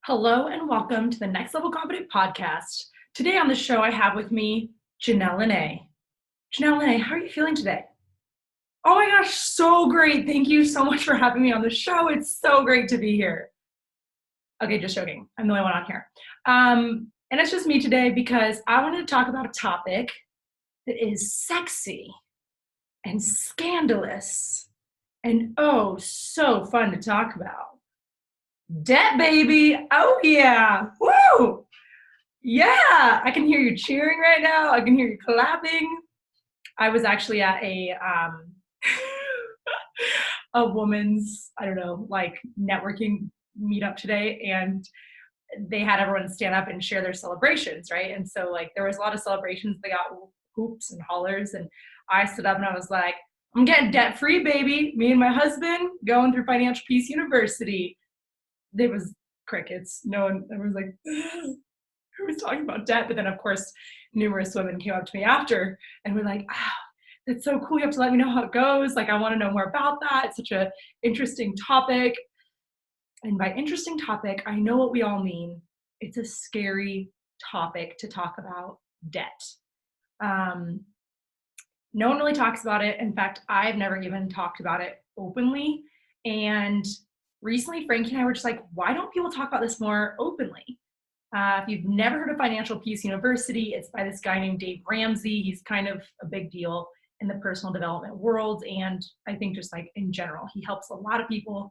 Hello and welcome to the Next Level Confident podcast. Today on the show, I have with me Janelle Lynnae. Janelle Lynnae, how are you feeling today? Oh my gosh, so great. Thank you so much for having me on the show. It's so great to be here. Okay, just joking. I'm the only one on here. And it's just me today because I wanted to talk about a topic that is sexy and scandalous and oh, so fun to talk about. Debt, baby. Oh, yeah. Woo! Yeah, I can hear you cheering right now. I can hear you clapping. I was actually at a woman's, I don't know, like networking meetup today, and they had everyone stand up and share their celebrations, right? And so like there was a lot of celebrations. They got hoops and hollers, and I stood up and I was like, I'm getting debt free, baby. Me and my husband going through Financial Peace University. There was crickets. No one, everyone was like, who was talking about debt? But then, of course, numerous women came up to me after and were like, "Ah, that's so cool. You have to let me know how it goes. Like, I want to know more about that. It's such an interesting topic." And by interesting topic, I know what we all mean. It's a scary topic to talk about, debt. No one really talks about it. In fact, I've never even talked about it openly. And recently, Frankie and I were just like, why don't people talk about this more openly? If you've never heard of Financial Peace University, it's by this guy named Dave Ramsey. He's kind of a big deal in the personal development world. And I think just like in general, he helps a lot of people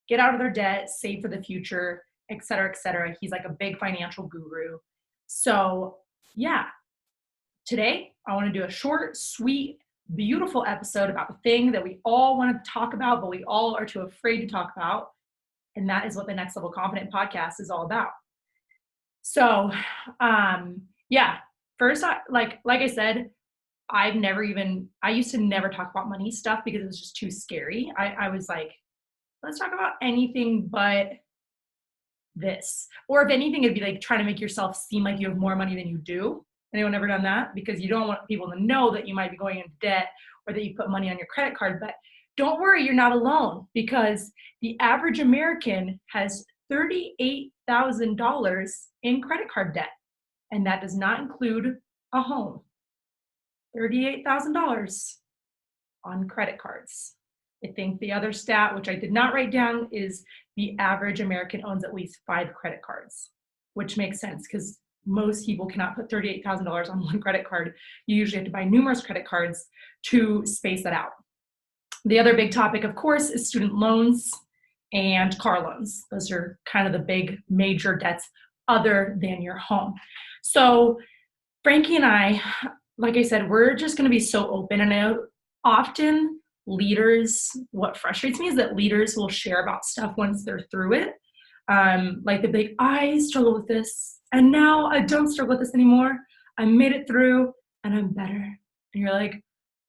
get out of their debt, save for the future, et cetera, et cetera. He's like a big financial guru. So yeah, today I want to do a short, sweet, beautiful episode about the thing that we all want to talk about, but we all are too afraid to talk about. And that is what the Next Level Confident podcast is all about. So, yeah, first, like I said, I used to never talk about money stuff because it was just too scary. I was like, let's talk about anything but this. Or if anything, it'd be like trying to make yourself seem like you have more money than you do. Anyone ever done that? Because you don't want people to know that you might be going into debt or that you put money on your credit card. But don't worry, you're not alone, because the average American has $38,000 in credit card debt, and that does not include a home. $38,000 on credit cards. I think the other stat, which I did not write down, is the average American owns at least 5 credit cards, which makes sense because most people cannot put $38,000 on one credit card. You usually have to buy numerous credit cards to space that out. The other big topic, of course, is student loans and car loans. Those are kind of the big major debts other than your home. So Frankie and I, like I said, we're just going to be so open. And I know often leaders, what frustrates me is that leaders will share about stuff once they're through it. Like they'll be like, I struggle with this, and now I don't struggle with this anymore. I made it through and I'm better. And you're like,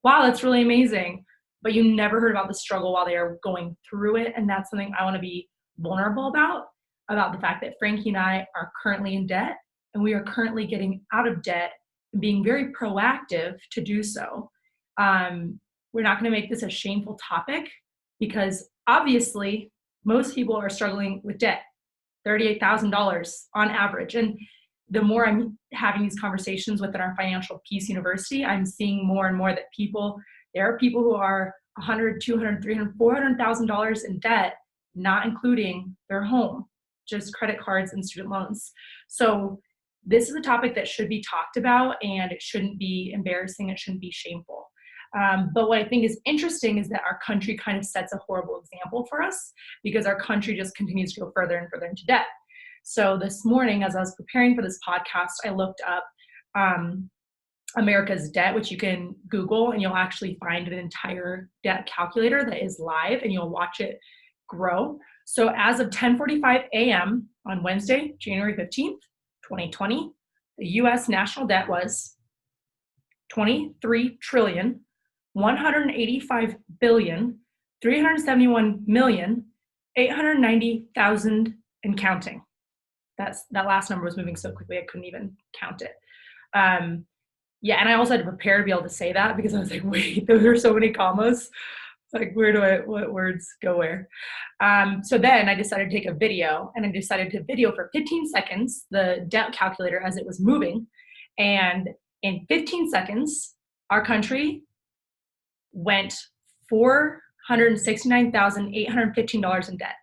wow, that's really amazing. But you never heard about the struggle while they are going through it. And that's something I want to be vulnerable about the fact that Frankie and I are currently in debt, and we are currently getting out of debt and being very proactive to do so. We're not going to make this a shameful topic because obviously most people are struggling with debt, $38,000 on average. And the more I'm having these conversations within our Financial Peace University, I'm seeing more and more that there are people who are $100,000, $200,000, $300,000, $400,000 in debt, not including their home, just credit cards and student loans. So this is a topic that should be talked about, and it shouldn't be embarrassing. It shouldn't be shameful. But what I think is interesting is that our country kind of sets a horrible example for us because our country just continues to go further and further into debt. So this morning, as I was preparing for this podcast, I looked up America's debt, which you can Google, and you'll actually find an entire debt calculator that is live, and you'll watch it grow. So as of 10:45 a.m. on Wednesday, January 15th, 2020, the U.S. national debt was $23,185,371,890,000 and counting. That last number was moving so quickly I couldn't even count it. Yeah, and I also had to prepare to be able to say that because I was like, wait, those are so many commas. Like, what words go where? So then I decided to take a video, and I decided to video for 15 seconds, the debt calculator as it was moving. And in 15 seconds, our country went $469,815 in debt.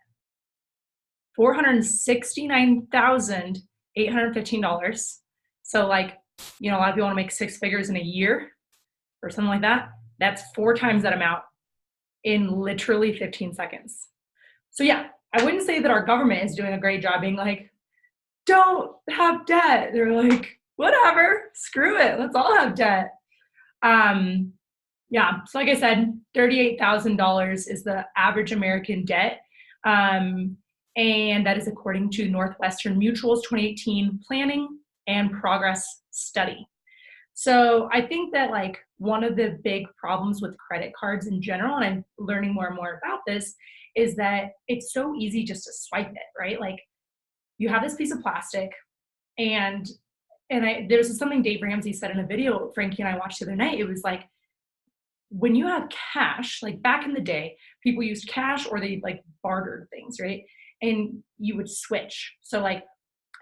$469,815. So like, a lot of people want to make six figures in a year or something like that. That's 4 times that amount in literally 15 seconds. So yeah, I wouldn't say that our government is doing a great job being like, don't have debt. They're like, whatever, screw it, let's all have debt. Yeah, so like I said, $38,000 is the average American debt. And that is according to Northwestern Mutual's 2018 Planning and Progress Study. So I think that like one of the big problems with credit cards in general, and I'm learning more and more about this, is that it's so easy just to swipe it, right? Like you have this piece of plastic, and there's something Dave Ramsey said in a video Frankie and I watched the other night. It was like, when you have cash, like back in the day, people used cash or they like bartered things, right? And you would switch. So like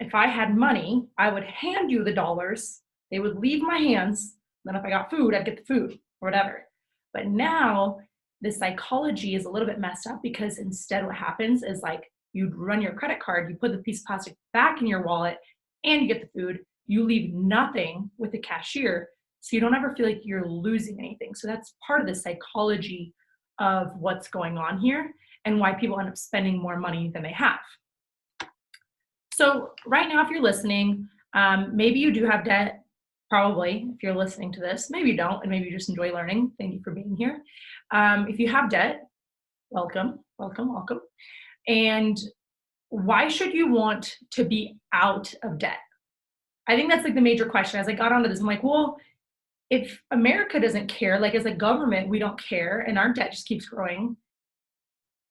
if I had money, I would hand you the dollars, they would leave my hands. Then if I got food, I'd get the food or whatever. But now the psychology is a little bit messed up, because instead what happens is like you'd run your credit card, you put the piece of plastic back in your wallet, and you get the food. You leave nothing with the cashier, so you don't ever feel like you're losing anything. So that's part of the psychology of what's going on here and why people end up spending more money than they have. So right now, if you're listening, maybe you do have debt, probably, if you're listening to this. Maybe you don't, and maybe you just enjoy learning. Thank you for being here. If you have debt, welcome, welcome, welcome. And why should you want to be out of debt? I think that's like the major question. As I got onto this, I'm like, well, if America doesn't care, like as a government, we don't care, and our debt just keeps growing,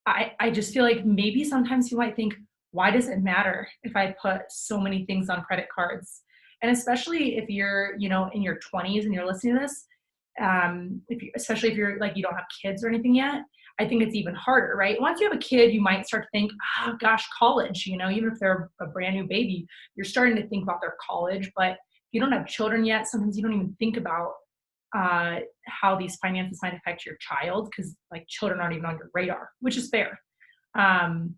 I just feel like maybe sometimes you might think, why does it matter if I put so many things on credit cards? And especially if you're, in your 20s and you're listening to this, especially if you're like, you don't have kids or anything yet, I think it's even harder, right? Once you have a kid, you might start to think, oh gosh, college, even if they're a brand new baby, you're starting to think about their college. But if you don't have children yet, sometimes you don't even think about how these finances might affect your child, because like children aren't even on your radar, which is fair. And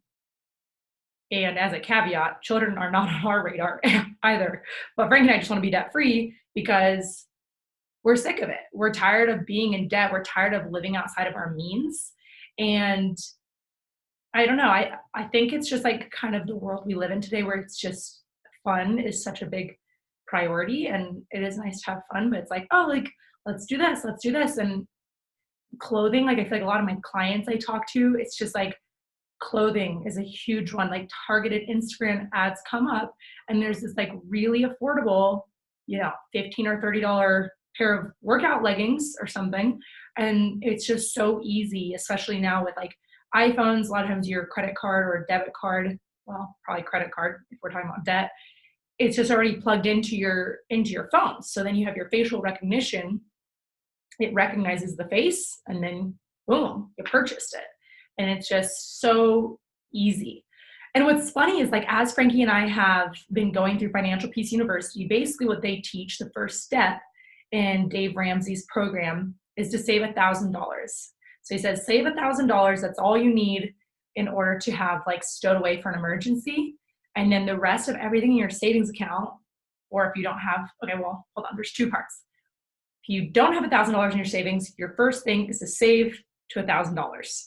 as a caveat, children are not on our radar either. But Frank and I just want to be debt free because we're sick of it. We're tired of being in debt. We're tired of living outside of our means. And I don't know. I think it's just like kind of the world we live in today, where it's just fun is such a big priority, and it is nice to have fun, but it's like, oh, like, let's do this, let's do this. And clothing, like I feel like a lot of my clients I talk to, it's just like clothing is a huge one. Like targeted Instagram ads come up, and there's this like really affordable, $15 or $30 pair of workout leggings or something. And it's just so easy, especially now with like iPhones. A lot of times your credit card or debit card, well, probably credit card if we're talking about debt, it's just already plugged into your phone. So then you have your facial recognition. It recognizes the face, and then boom, you purchased it. And it's just so easy. And what's funny is like, as Frankie and I have been going through Financial Peace University, basically what they teach, the first step in Dave Ramsey's program, is to save $1,000. So he says, save $1,000. That's all you need in order to have like stowed away for an emergency. And then the rest of everything in your savings account, or if you don't have, okay, well, hold on, there's two parts. If you don't have $1,000 in your savings, your first thing is to save to $1,000.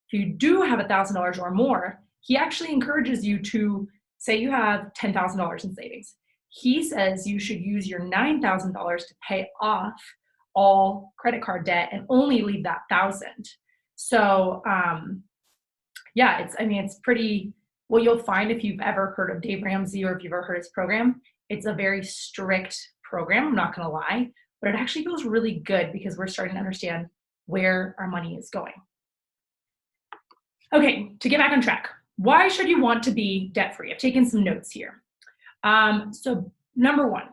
If you do have $1,000 or more, he actually encourages you to say you have $10,000 in savings. He says you should use your $9,000 to pay off all credit card debt and only leave that $1,000. So yeah, it's pretty, what you'll find if you've ever heard of Dave Ramsey or if you've ever heard his program, it's a very strict program, I'm not gonna lie, but it actually feels really good because we're starting to understand where our money is going. Okay, to get back on track, why should you want to be debt-free? I've taken some notes here. So number one,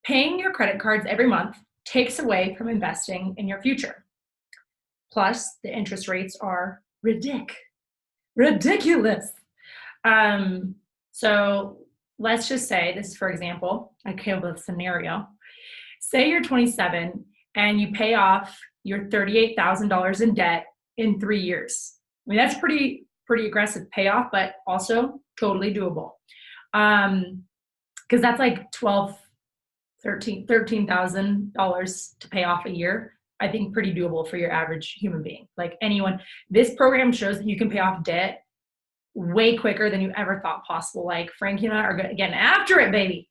paying your credit cards every month takes away from investing in your future. Plus, the interest rates are ridiculous. So let's just say, this is for example, I came up with a scenario. Say you're 27 and you pay off your $38,000 in debt in 3 years. I mean, that's pretty aggressive payoff, but also totally doable. Because that's like $13,000 to pay off a year. I think pretty doable for your average human being. Like anyone, this program shows that you can pay off debt way quicker than you ever thought possible. Like Frankie and I are getting after it, baby.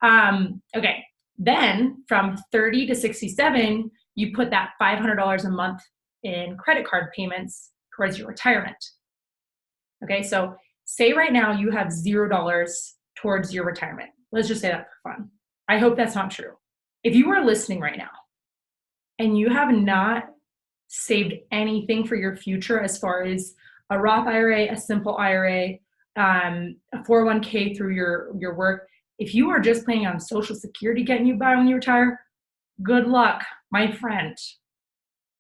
Okay. Then from 30 to 67, you put that $500 a month in credit card payments towards your retirement. Okay. So say right now you have $0 towards your retirement. Let's just say that for fun. I hope that's not true. If you are listening right now and you have not saved anything for your future as far as a Roth IRA, a simple IRA, a 401k through your work, if you are just planning on Social Security getting you by when you retire, good luck, my friend.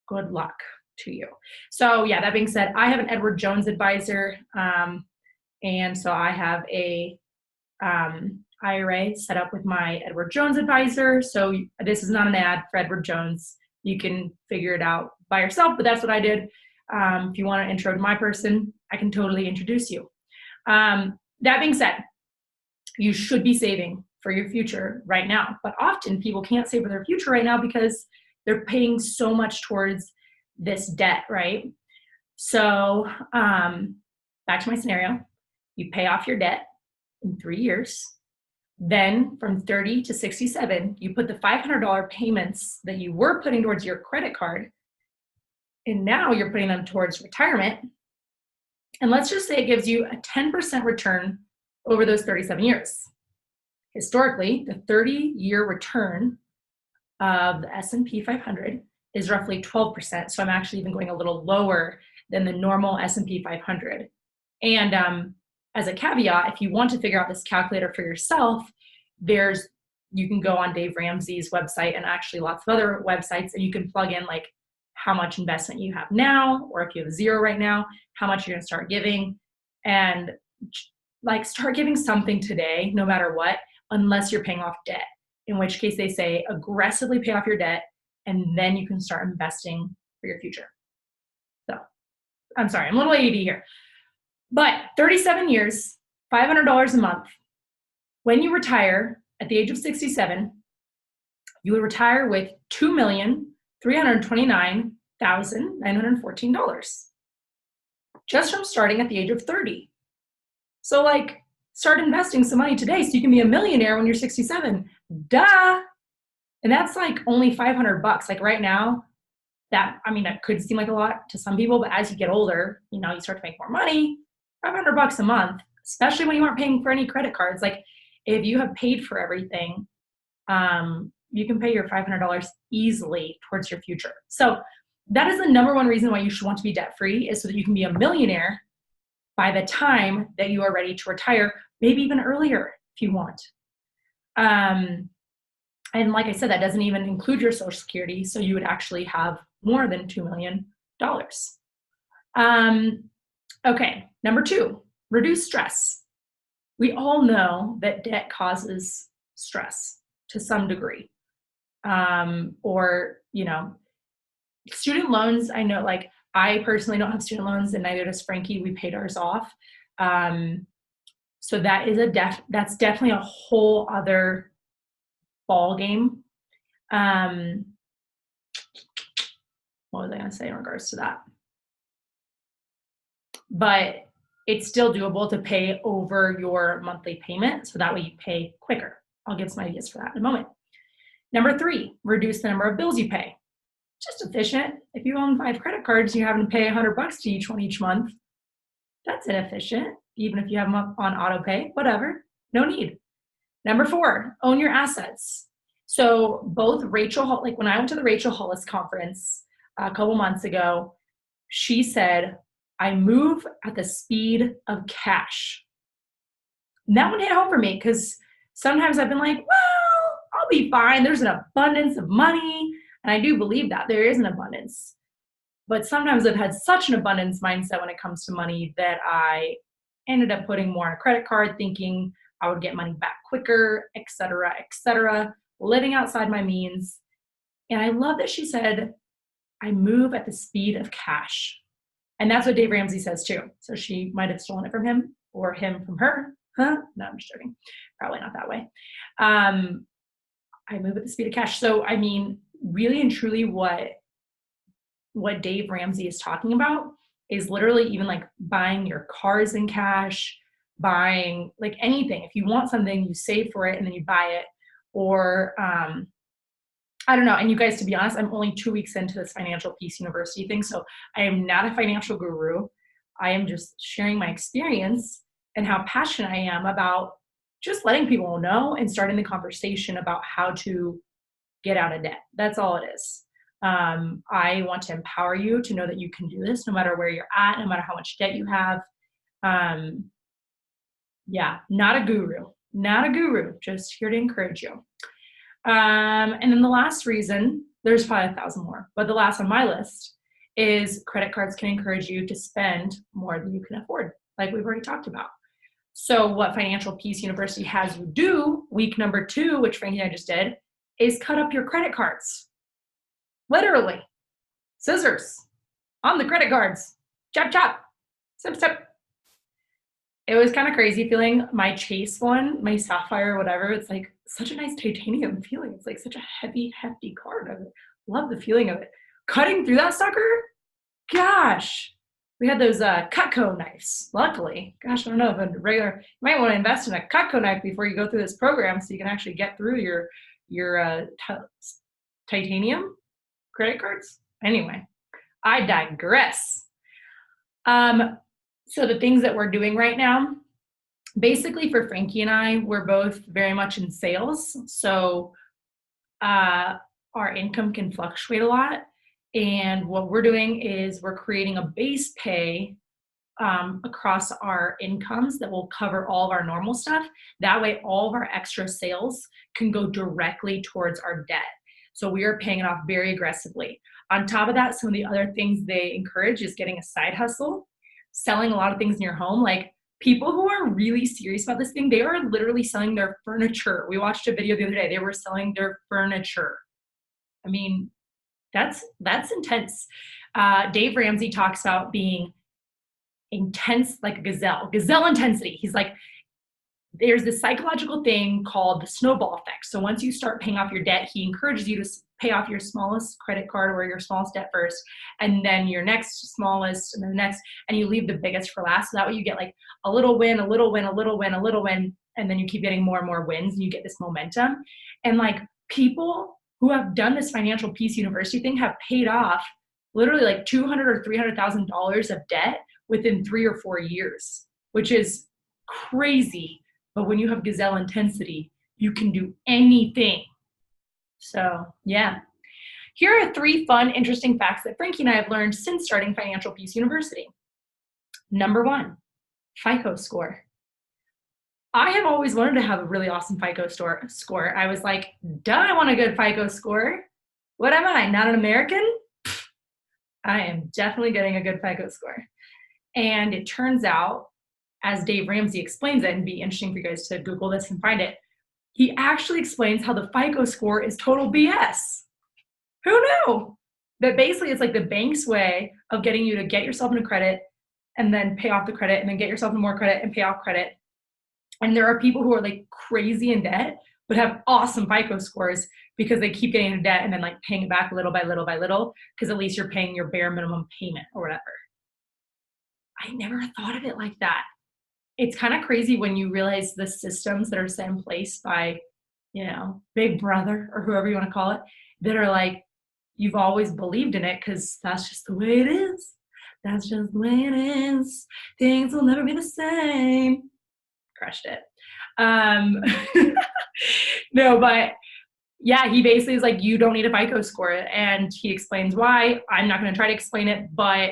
Good luck to you. So yeah, that being said, I have an Edward Jones advisor. And so I have a IRA set up with my Edward Jones advisor. So this is not an ad for Edward Jones. You can figure it out by yourself, but that's what I did. If you want an intro to my person, I can totally introduce you. That being said, you should be saving for your future right now. But often people can't save for their future right now because they're paying so much towards this debt, right? So back to my scenario. You pay off your debt in 3 years. Then from 30 to 67, you put the $500 payments that you were putting towards your credit card, and now you're putting them towards retirement. And let's just say it gives you a 10% return over those 37 years. Historically, the 30-year return of the S&P 500 is roughly 12%. So I'm actually even going a little lower than the normal S&P 500. And as a caveat, if you want to figure out this calculator for yourself, you can go on Dave Ramsey's website and actually lots of other websites, and you can plug in like how much investment you have now, or if you have zero right now, how much you're going to start giving, and like start giving something today, no matter what, unless you're paying off debt, in which case they say aggressively pay off your debt and then you can start investing for your future. So I'm sorry, I'm a little ADD here. But 37 years, $500 a month. When you retire at the age of 67, you would retire with $2,329,914 just from starting at the age of 30. So like start investing some money today so you can be a millionaire when you're 67. Duh. And that's like only $500. Like right now, that could seem like a lot to some people, but as you get older, you start to make more money. $500 a month, especially when you aren't paying for any credit cards. Like if you have paid for everything, you can pay your $500 easily towards your future. So that is the number one reason why you should want to be debt-free, is so that you can be a millionaire by the time that you are ready to retire, maybe even earlier if you want. And like I said, that doesn't even include your Social Security, so you would actually have more than $2 million. Okay, number 2, reduce stress. We all know that debt causes stress to some degree. Student loans, I know, like I personally don't have student loans, and neither does Frankie. We paid ours off. So that is that's definitely a whole other ball game. What was I going to say in regards to that? But it's still doable to pay over your monthly payment, so that way you pay quicker. I'll give some ideas for that in a moment. Number 3, reduce the number of bills you pay. Just efficient. If you own 5 credit cards and you're having to pay $100 to each one each month, that's inefficient. Even if you have them up on auto pay, whatever, no need. Number 4, own your assets. So both Rachel, like when I went to the Rachel Hollis conference a couple months ago, she said, I move at the speed of cash. And that one hit home for me because sometimes I've been like, well, I'll be fine. There's an abundance of money. And I do believe that there is an abundance. But sometimes I've had such an abundance mindset when it comes to money that I ended up putting more on a credit card, thinking I would get money back quicker, et cetera, living outside my means. And I love that she said, I move at the speed of cash. And that's what Dave Ramsey says too. So she might have stolen it from him or him from her. Huh? No, I'm just joking. Probably not that way. I move at the speed of cash. So, I mean, really and truly what Dave Ramsey is talking about is literally even like buying your cars in cash, buying like anything. If you want something, you save for it and then you buy it. Or I don't know. And you guys, to be honest, I'm only 2 weeks into this Financial Peace University thing. So I am not a financial guru. I am just sharing my experience and how passionate I am about just letting people know and starting the conversation about how to get out of debt. That's all it is. I want to empower you to know that you can do this no matter where you're at, no matter how much debt you have. Yeah, not a guru, just here to encourage you. And then the last reason, there's probably 1,000 more, but the last on my list is credit cards can encourage you to spend more than you can afford, like we've already talked about. So what Financial Peace University has you do, week number 2, which Frankie and I just did, is cut up your credit cards. Literally. Scissors on the credit cards. Chop, chop. Snip, snip. It was kind of crazy feeling my Chase one, my Sapphire, whatever. It's like such a nice titanium feeling. It's like such a heavy, hefty card. I love the feeling of it. Cutting through that sucker, gosh. We had those Cutco knives, luckily. Gosh, I don't know if a regular, you might want to invest in a Cutco knife before you go through this program so you can actually get through your titanium credit cards. Anyway, I digress. So the things that we're doing right now, basically for Frankie and I, we're both very much in sales. So our income can fluctuate a lot. And what we're doing is we're creating a base pay across our incomes that will cover all of our normal stuff. That way, all of our extra sales can go directly towards our debt. So we are paying it off very aggressively. On top of that, some of the other things they encourage is getting a side hustle, selling a lot of things in your home. Like people who are really serious about this thing, they are literally selling their furniture. We watched a video the other day. They were selling their furniture. I mean, that's intense. Dave Ramsey talks about being intense like a gazelle intensity. He's like, there's this psychological thing called the snowball effect. So once you start paying off your debt, he encourages you to pay off your smallest credit card or your smallest debt first, and then your next smallest, and then the next, and you leave the biggest for last. So that way you get like a little win, a little win, a little win, a little win, and then you keep getting more and more wins, and you get this momentum. And like people who have done this Financial Peace University thing have paid off literally like $200,000 or $300,000 of debt within 3 or 4 years, which is crazy. But when you have gazelle intensity, you can do anything. So yeah. Here are 3 fun, interesting facts that Frankie and I have learned since starting Financial Peace University. Number 1, FICO score. I have always wanted to have a really awesome FICO score. I was like, duh, I want a good FICO score. What am I, not an American? I am definitely getting a good FICO score. And it turns out, as Dave Ramsey explains it, and it'd be interesting for you guys to Google this and find it, he actually explains how the FICO score is total BS. Who knew? That basically it's like the bank's way of getting you to get yourself into credit and then pay off the credit and then get yourself into more credit and pay off credit. And there are people who are like crazy in debt but have awesome FICO scores because they keep getting into debt and then like paying it back little by little by little, because at least you're paying your bare minimum payment or whatever. I never thought of it like that. It's kind of crazy when you realize the systems that are set in place by, Big Brother or whoever you want to call it, that are like, you've always believed in it because that's just the way it is. That's just the way it is. Things will never be the same. Crushed it. No, but yeah, he basically is like, you don't need a FICO score. And he explains why. I'm not going to try to explain it, but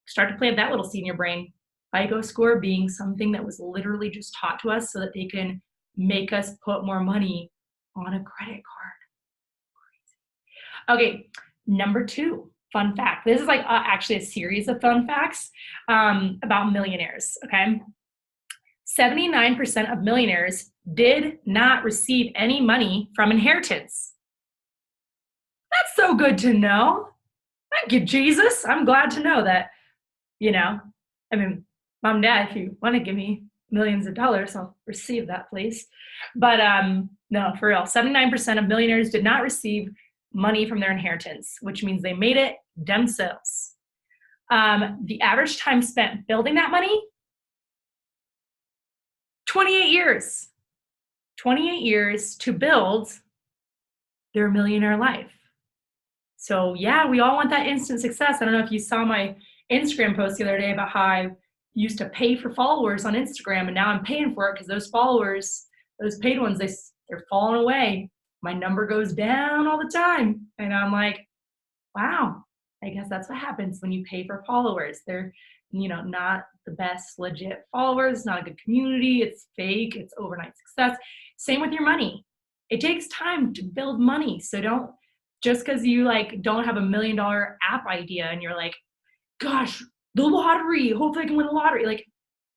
start to plant that little seed in your brain. FICO score being something that was literally just taught to us so that they can make us put more money on a credit card. Okay, number 2, fun fact. This is like actually a series of fun facts about millionaires, okay? 79% of millionaires did not receive any money from inheritance. That's so good to know. Thank you, Jesus. I'm glad to know that, you know, I mean, mom and dad, if you want to give me millions of dollars, I'll receive that, please. But no, for real, 79% of millionaires did not receive money from their inheritance, which means they made it themselves. The average time spent building that money, 28 years. 28 years to build their millionaire life. So yeah, we all want that instant success. I don't know if you saw my Instagram post the other day about how I used to pay for followers on Instagram, and now I'm paying for it because those followers, those paid ones, they're falling away. My number goes down all the time. And I'm like, wow, I guess that's what happens when you pay for followers. They're, not the best legit followers, not a good community. It's fake. It's overnight success. Same with your money. It takes time to build money. So don't, just because you don't have $1 million app idea and you're like, gosh, the lottery, hopefully I can win the lottery. Like,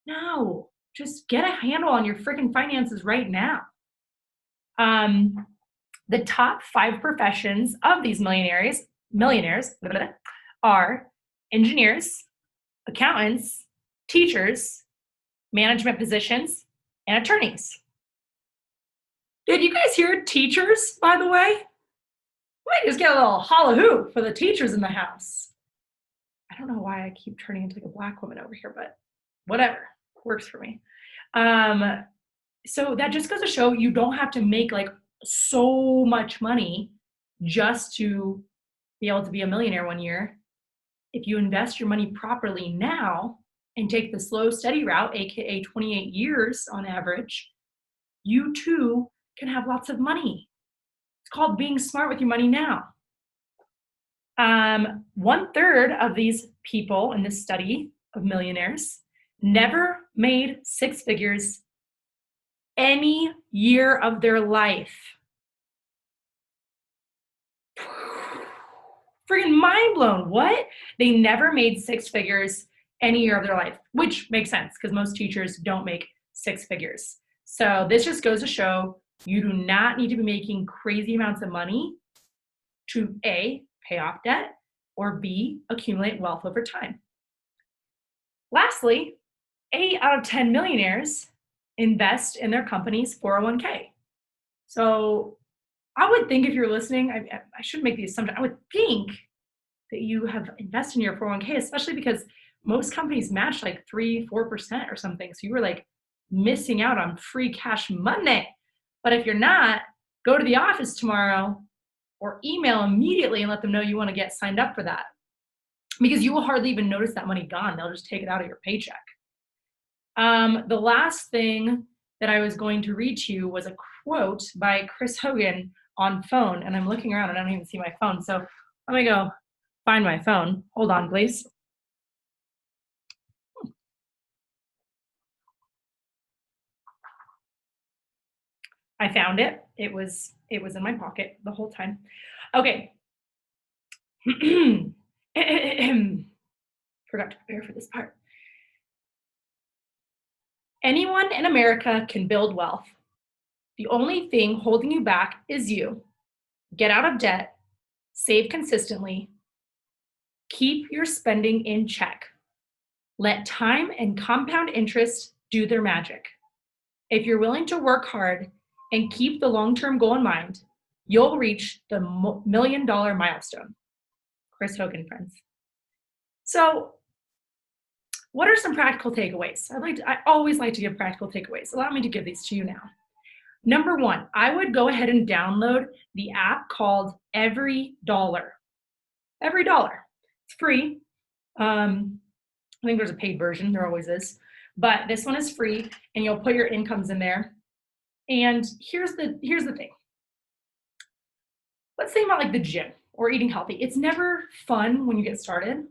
no, just get a handle on your freaking finances right now. The top 5 professions of these millionaires are engineers, accountants, teachers, management positions, and attorneys. Did you guys hear teachers, by the way? Might just get a little holla hoo for the teachers in the house. I don't know why I keep turning into like a black woman over here, but whatever, works for me. So that just goes to show you don't have to make so much money just to be able to be a millionaire one year. If you invest your money properly now and take the slow, steady route, aka 28 years on average, you too can have lots of money. It's called being smart with your money now. 1/3 of these people in this study of millionaires never made 6 figures any year of their life. Freaking mind blown. What? They never made 6 figures any year of their life, which makes sense because most teachers don't make 6 figures. So this just goes to show you do not need to be making crazy amounts of money to A, pay off debt, or B, accumulate wealth over time. Lastly, 8 out of 10 millionaires invest in their company's 401k. So I would think if you're listening, I should make the assumption, I would think that you have invested in your 401k, especially because most companies match 3-4% or something. So you were missing out on free cash money. But if you're not, go to the office tomorrow or email immediately and let them know you want to get signed up for that. Because you will hardly even notice that money gone. They'll just take it out of your paycheck. The last thing that I was going to read to you was a quote by Chris Hogan on phone. And I'm looking around and I don't even see my phone. So let me go find my phone. Hold on, please. I found it. It was in my pocket the whole time. Okay. Forgot to prepare for this part. Anyone in America can build wealth. The only thing holding you back is you. Get out of debt, save consistently, keep your spending in check. Let time and compound interest do their magic. If you're willing to work hard and keep the long-term goal in mind, you'll reach the $1 million milestone. Chris Hogan, friends. So, what are some practical takeaways? I always like to give practical takeaways. Allow me to give these to you now. Number 1, I would go ahead and download the app called Every Dollar. Every Dollar. It's free. I think there's a paid version. There always is. But this one is free, and you'll put your incomes in there. And here's the thing. Let's think about the gym or eating healthy. It's never fun when you get started.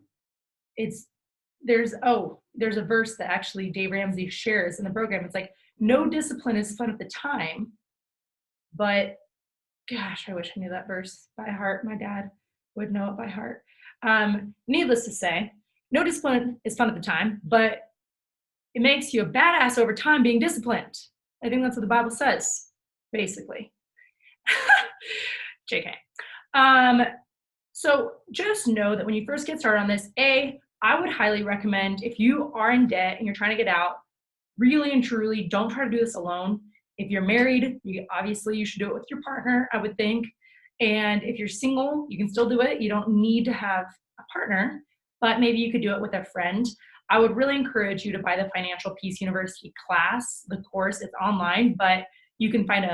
There's a verse that actually Dave Ramsey shares in the program. It's no discipline is fun at the time, but gosh, I wish I knew that verse by heart. My dad would know it by heart. Needless to say, no discipline is fun at the time, but it makes you a badass over time being disciplined. I think that's what the Bible says, basically. JK. Um, so just know that when you first get started on this, I would highly recommend, if you are in debt and you're trying to get out, really and truly don't try to do this alone. If you're married, obviously you should do it with your partner, I would think. And if you're single, you can still do it. You don't need to have a partner, but maybe you could do it with a friend. I would really encourage you to buy the Financial Peace University class, the course. It's online, but you can find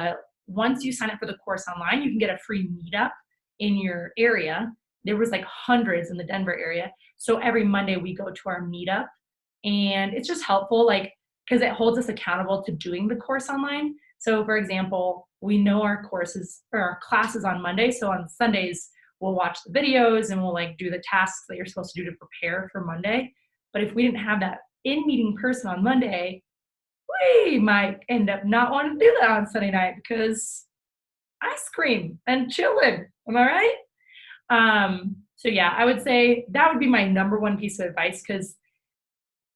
once you sign up for the course online, you can get a free meetup in your area. There was like hundreds in the Denver area. So every Monday we go to our meetup, and it's just helpful, like, because it holds us accountable to doing the course online. So for example, we know our courses or our classes on Monday. So on Sundays, we'll watch the videos and we'll like do the tasks that you're supposed to do to prepare for Monday. But if we didn't have that in-meeting person on Monday, we might end up not wanting to do that on Sunday night because ice cream and chilling. Am I right? So yeah, I would say that would be my number one piece of advice, because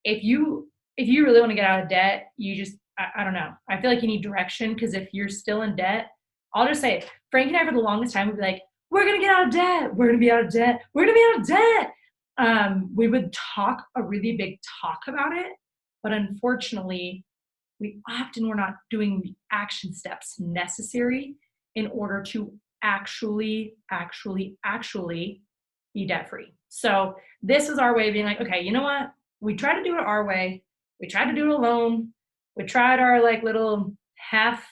if you really want to get out of debt, you just, I don't know. I feel like you need direction, because if you're still in debt, I'll just say, Frank and I for the longest time would be like, we're going to get out of debt. We're going to be out of debt. We're going to be out of debt. We would talk a really big talk about it, but unfortunately, we're not doing the action steps necessary in order to actually be debt free. So this is our way of being like, okay, you know what? We tried to do it our way. We tried to do it alone. We tried our like little half,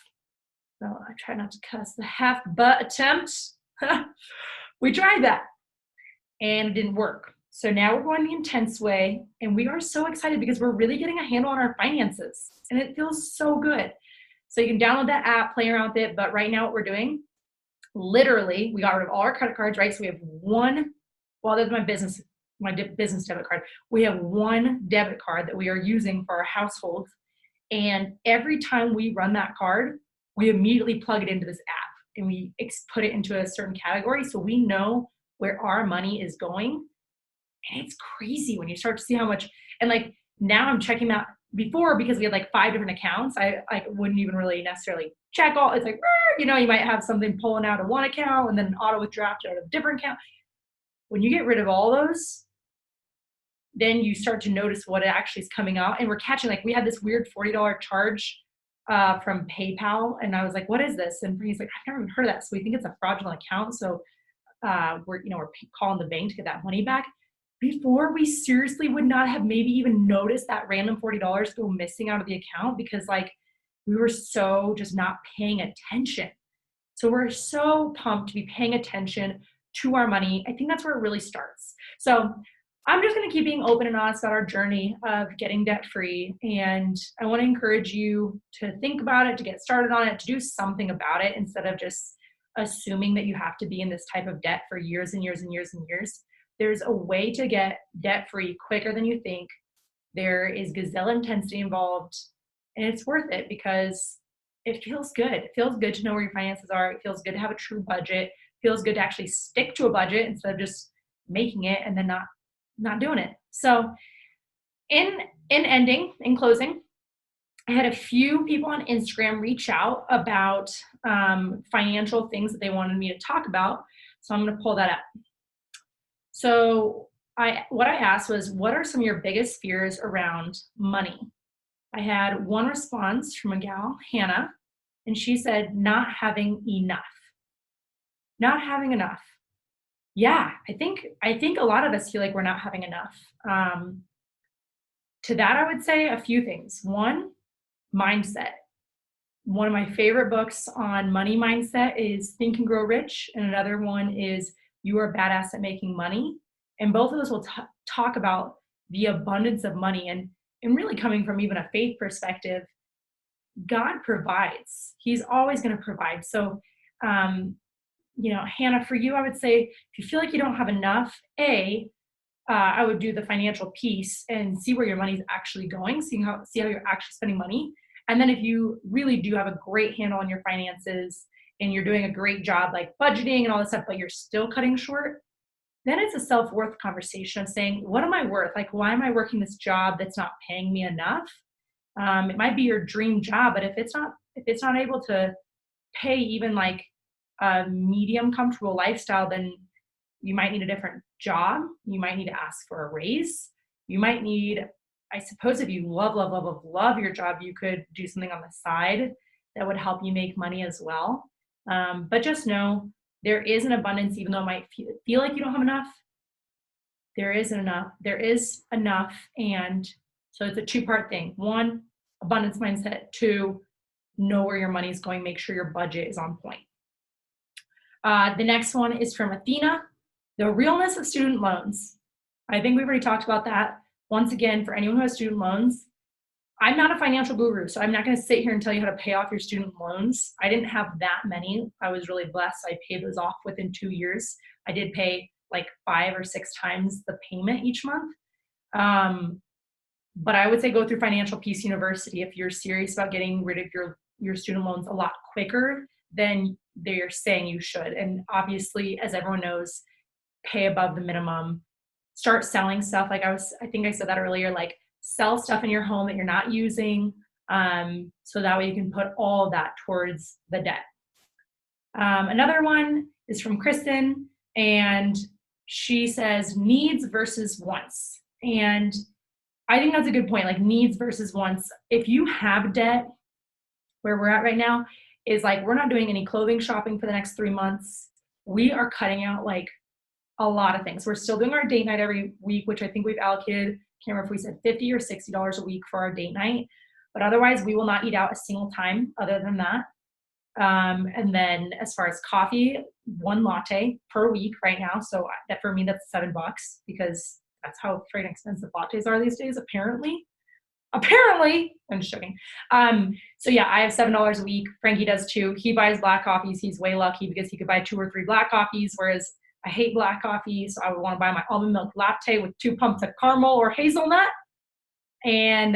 no, I try not to cuss, the half butt attempt. We tried that and it didn't work. So now we're going the intense way, and we are so excited because we're really getting a handle on our finances, and it feels so good. So you can download that app, play around with it. But right now what we're doing, literally, we got rid of all our credit cards, right? So we have one, well, there's my business debit card. We have one debit card that we are using for our household. And every time we run that card, we immediately plug it into this app and we put it into a certain category. So we know where our money is going. And it's crazy when you start to see how much, and like now I'm checking out. Before, because we had like 5 different accounts, I wouldn't even really necessarily check all. It's like, you know, you might have something pulling out of one account and then auto withdraft out of a different account. When you get rid of all those, then you start to notice what actually is coming out. And we're catching, like, we had this weird $40 charge from PayPal. And I was like, what is this? And he's like, I've never even heard of that. So we think it's a fraudulent account. So we're calling the bank to get that money back. Before, we seriously would not have maybe even noticed that random $40 go missing out of the account, because like we were so just not paying attention. So we're so pumped to be paying attention to our money. I think that's where it really starts. So I'm just going to keep being open and honest about our journey of getting debt free. And I want to encourage you to think about it, to get started on it, to do something about it, instead of just assuming that you have to be in this type of debt for years and years and years and years. There's a way to get debt-free quicker than you think. There is gazelle intensity involved, and it's worth it because it feels good. It feels good to know where your finances are. It feels good to have a true budget. It feels good to actually stick to a budget instead of just making it and then not doing it. So in closing, I had a few people on Instagram reach out about financial things that they wanted me to talk about. So I'm going to pull that up. So what I asked was, what are some of your biggest fears around money? I had one response from a gal, Hannah, and she said, not having enough. Not having enough. Yeah, I think a lot of us feel like we're not having enough. To that, I would say a few things. One, mindset. One of my favorite books on money mindset is Think and Grow Rich, and another one is You Are Badass at Making Money. And both of those will talk about the abundance of money, and really coming from even a faith perspective, God provides. He's always going to provide. So, Hannah, for you, I would say if you feel like you don't have enough, I would do the financial piece and see where your money's actually going, see how you're actually spending money. And then if you really do have a great handle on your finances and you're doing a great job like budgeting and all this stuff, but you're still cutting short, then it's a self-worth conversation of saying, what am I worth? Like, why am I working this job that's not paying me enough? It might be your dream job, but if it's not able to pay even like a medium comfortable lifestyle, then you might need a different job. You might need to ask for a raise. You might need, I suppose, if you love your job, you could do something on the side that would help you make money as well. But just know there is an abundance, even though it might feel like you don't have enough. There isn't enough. There is enough. And so it's a two-part thing. One, abundance mindset. Two, know where your money is going. Make sure your budget is on point. The next one is from Athena, the realness of student loans. I think we've already talked about that. Once again, for anyone who has student loans, I'm not a financial guru, so I'm not going to sit here and tell you how to pay off your student loans. I didn't have that many. I was really blessed. I paid those off within 2 years. I did pay like 5 or 6 times the payment each month. But I would say go through Financial Peace University if you're serious about getting rid of your student loans a lot quicker than they're saying you should. And obviously, as everyone knows, pay above the minimum. Start selling stuff. I think I said that earlier, like sell stuff in your home that you're not using. So that way you can put all of that towards the debt. Another one is from Kristen, and she says needs versus wants. And I think that's a good point, like needs versus wants. If you have debt, where we're at right now is like, we're not doing any clothing shopping for the next 3 months. We are cutting out like a lot of things. We're still doing our date night every week, which I think we've allocated, can't remember if we said $50 or $60 a week for our date night. But otherwise, we will not eat out a single time other than that. And then as far as coffee, 1 latte per week right now. So that for me, that's $7 because that's how freaking expensive lattes are these days, apparently. I'm just joking. So yeah, I have $7 a week. Frankie does too. He buys black coffees. He's way lucky because he could buy 2 or 3 black coffees, whereas I hate black coffee. So I would want to buy my almond milk latte with 2 pumps of caramel or hazelnut. And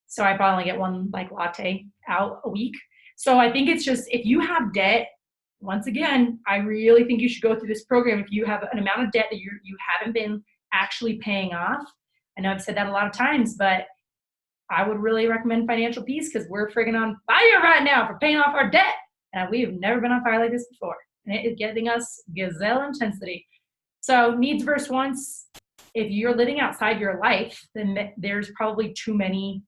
so I probably only get 1 like latte out a week. So I think it's just, if you have debt, once again, I really think you should go through this program. If you have an amount of debt that you haven't been actually paying off, I know I've said that a lot of times, but I would really recommend Financial Peace because we're friggin' on fire right now for paying off our debt. And we've never been on fire like this before. And it is getting us gazelle intensity. So needs versus wants. If you're living outside your life, then there's probably too many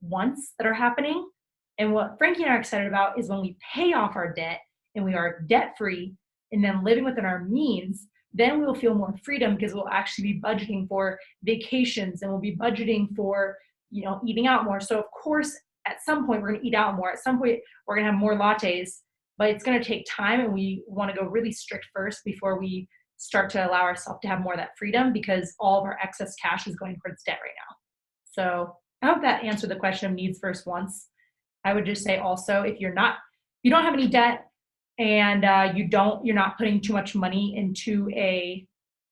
wants that are happening. And what Frankie and I are excited about is when we pay off our debt and we are debt-free and then living within our means, then we'll feel more freedom because we'll actually be budgeting for vacations and we'll be budgeting for, eating out more. So of course, at some point we're going to eat out more. At some point we're going to have more lattes, but it's going to take time, and we want to go really strict first before we start to allow ourselves to have more of that freedom because all of our excess cash is going towards debt right now. So I hope that answered the question of needs versus wants. I would just say also, if you don't have any debt, and you're not putting too much money into a,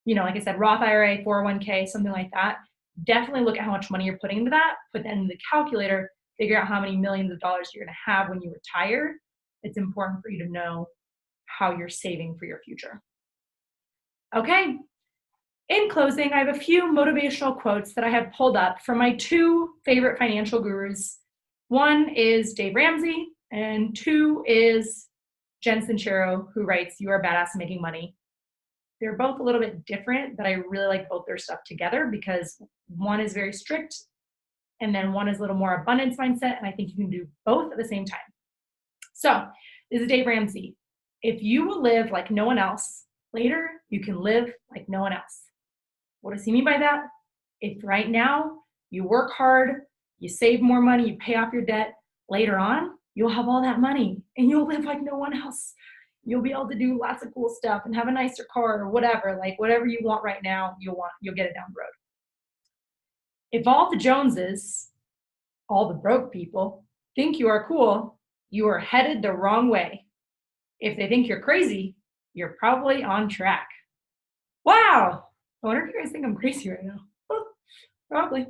like I said, Roth IRA, 401k, something like that, definitely look at how much money you're putting into that, put that in the calculator, figure out how many millions of dollars you're going to have when you retire. It's important for you to know how you're saving for your future. Okay. In closing, I have a few motivational quotes that I have pulled up from my 2 favorite financial gurus. One is Dave Ramsey, and 2 is Jen Sincero, who writes, "You are badass at making money." They're both a little bit different, but I really like both their stuff together because one is very strict and then one is a little more abundance mindset. And I think you can do both at the same time. So this is Dave Ramsey. If you will live like no one else, later you can live like no one else. What does he mean by that? If right now you work hard, you save more money, you pay off your debt, later on, you'll have all that money and you'll live like no one else. You'll be able to do lots of cool stuff and have a nicer car or whatever, like whatever you want right now, you'll get it down the road. If all the Joneses, all the broke people, think you are cool, you are headed the wrong way. If they think you're crazy, you're probably on track. Wow. I wonder if you guys think I'm crazy right now. Probably.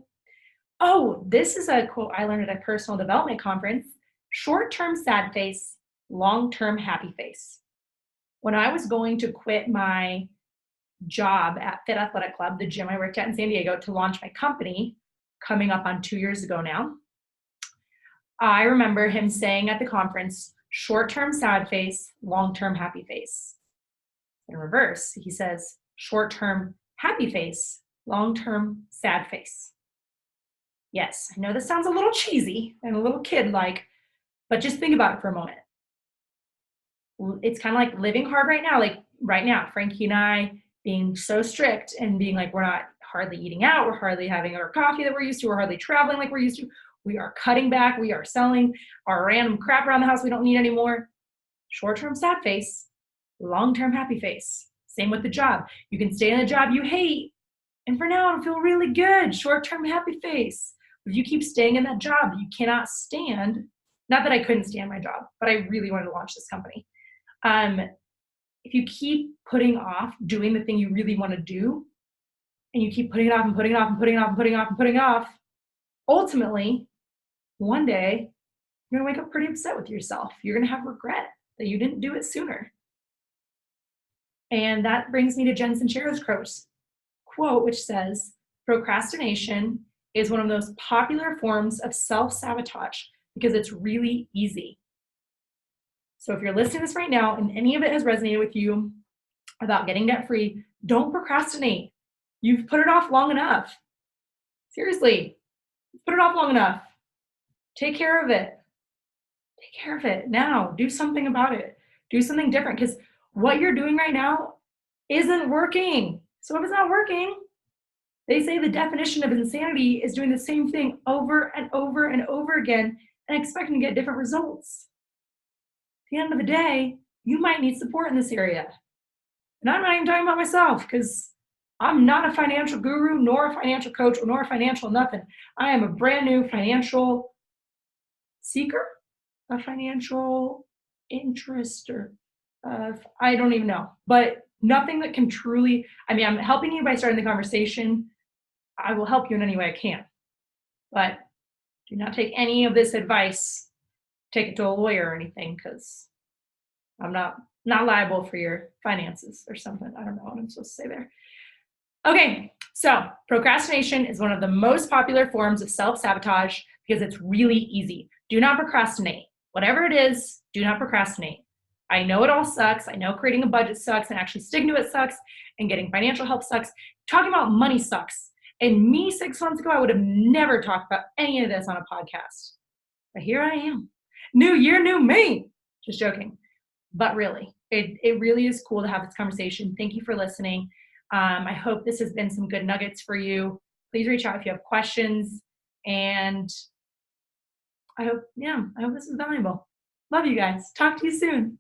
Oh, this is a quote I learned at a personal development conference. Short-term sad face, long-term happy face. When I was going to quit my job at Fit Athletic Club, the gym I worked at in San Diego, to launch my company, coming up on 2 years ago now, I remember him saying at the conference, short-term sad face, long-term happy face. In reverse, he says, short-term happy face, long-term sad face. Yes, I know this sounds a little cheesy and a little kid-like, but just think about it for a moment. It's kind of like living hard right now. Like right now, Frankie and I being so strict and being like, we're not hardly eating out. We're hardly having our coffee that we're used to. We're hardly traveling like we're used to. We are cutting back. We are selling our random crap around the house we don't need anymore. Short-term sad face, long-term happy face. Same with the job. You can stay in a job you hate, and for now, it'll feel really good. Short-term happy face. If you keep staying in that job you cannot stand, not that I couldn't stand my job, but I really wanted to launch this company. If you keep putting off doing the thing you really want to do, and you keep putting it off and putting it off and putting it off and putting it off and putting it off, ultimately, one day, you're gonna wake up pretty upset with yourself. You're gonna have regret that you didn't do it sooner. And that brings me to Jen Sincero's quote, which says, procrastination is one of the most popular forms of self-sabotage because it's really easy. So if you're listening to this right now and any of it has resonated with you about getting debt free, don't procrastinate. You've put it off long enough. Seriously, put it off long enough. Take care of it. Take care of it now. Do something about it. Do something different, because what you're doing right now isn't working. So if it's not working, they say the definition of insanity is doing the same thing over and over and over again and expecting to get different results. At the end of the day, you might need support in this area. And I'm not even talking about myself, because I'm not a financial guru, nor a financial coach, nor a financial nothing. I am a brand new financial seeker, a financial interest, or I don't even know. But nothing that can truly, I'm helping you by starting the conversation. I will help you in any way I can. But do not take any of this advice, take it to a lawyer or anything, because I'm not liable for your finances or something. I don't know what I'm supposed to say there. Okay, so procrastination is one of the most popular forms of self-sabotage because it's really easy. Do not procrastinate. Whatever it is, do not procrastinate. I know it all sucks. I know creating a budget sucks, and actually sticking to it sucks, and getting financial help sucks. Talking about money sucks. And me 6 months ago, I would have never talked about any of this on a podcast. But here I am. New year, new me. Just joking. But really, it really is cool to have this conversation. Thank you for listening. I hope this has been some good nuggets for you. Please reach out if you have questions. And I hope this is valuable. Love you guys. Talk to you soon.